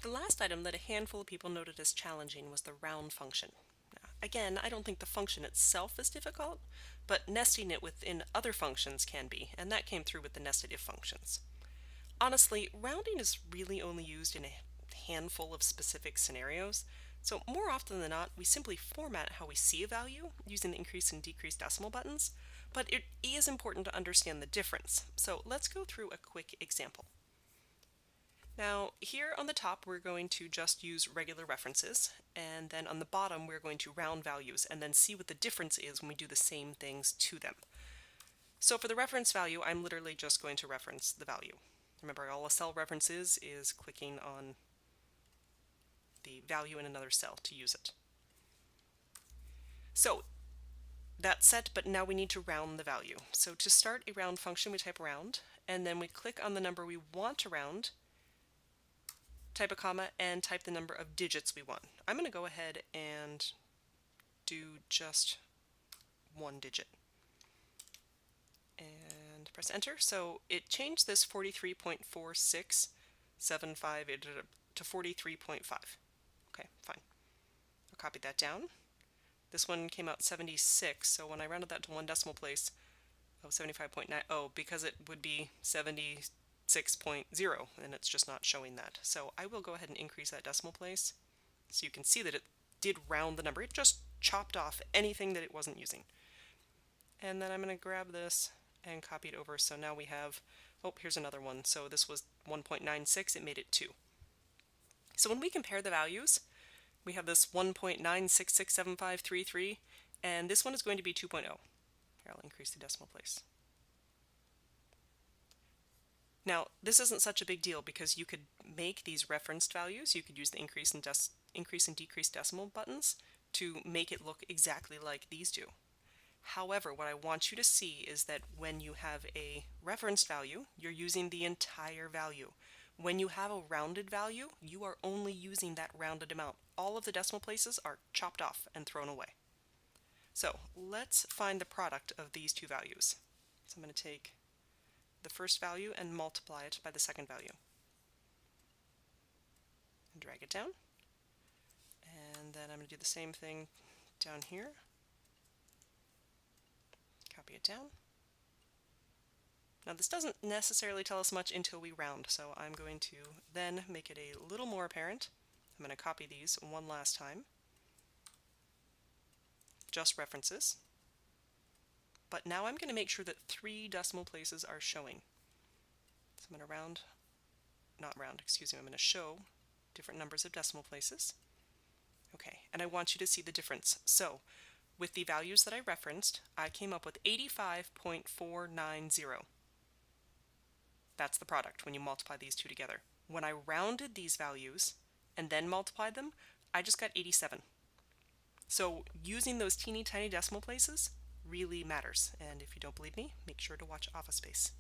The last item that a handful of people noted as challenging was the round function. Now, again, I don't think the function itself is difficult, but nesting it within other functions can be, and that came through with the nested if functions. Honestly, rounding is really only used in a handful of specific scenarios, so more often than not, we simply format how we see a value using the increase and decrease decimal buttons, but it is important to understand the difference. So let's go through a quick example. Now, here on the top, we're going to just use regular references, and then on the bottom, we're going to round values and then see what the difference is when we do the same things to them. So for the reference value, I'm literally just going to reference the value. Remember, all a cell reference is clicking on the value in another cell to use it. So that's set, but now we need to round the value. So to start a round function, we type round, and then we click on the number we want to round, type a comma, and type the number of digits we want. I'm going to go ahead and do just one digit. And press enter. So it changed this 43.4675 to 43.5. Okay, fine. I'll copy that down. This one came out 76, so when I rounded that to one decimal place, 75.9, because it would be 76.0, and it's just not showing that. So I will go ahead and increase that decimal place so you can see that it did round the number. It just chopped off anything that it wasn't using. And then I'm going to grab this and copy it over, so now we have, oh, here's another one. So this was 1.96, it made it 2. So when we compare the values, we have this 1.9667533, and this one is going to be 2.0. Here, I'll increase the decimal place. Now, this isn't such a big deal because you could make these referenced values. You could use the increase and decrease decimal buttons to make it look exactly like these do. However, what I want you to see is that when you have a referenced value, you're using the entire value. When you have a rounded value, you are only using that rounded amount. All of the decimal places are chopped off and thrown away. So let's find the product of these two values. So I'm going to take the first value and multiply it by the second value. And drag it down. And then I'm going to do the same thing down here. Copy it down. Now this doesn't necessarily tell us much until we round, so I'm going to then make it a little more apparent. I'm going to copy these one last time. Just references. But now I'm going to make sure that 3 decimal places are showing. So I'm going to I'm going to show different numbers of decimal places. Okay, and I want you to see the difference. So with the values that I referenced, I came up with 85.490. That's the product when you multiply these two together. When I rounded these values and then multiplied them, I just got 87. So using those teeny tiny decimal places really matters. And if you don't believe me, make sure to watch Office Space.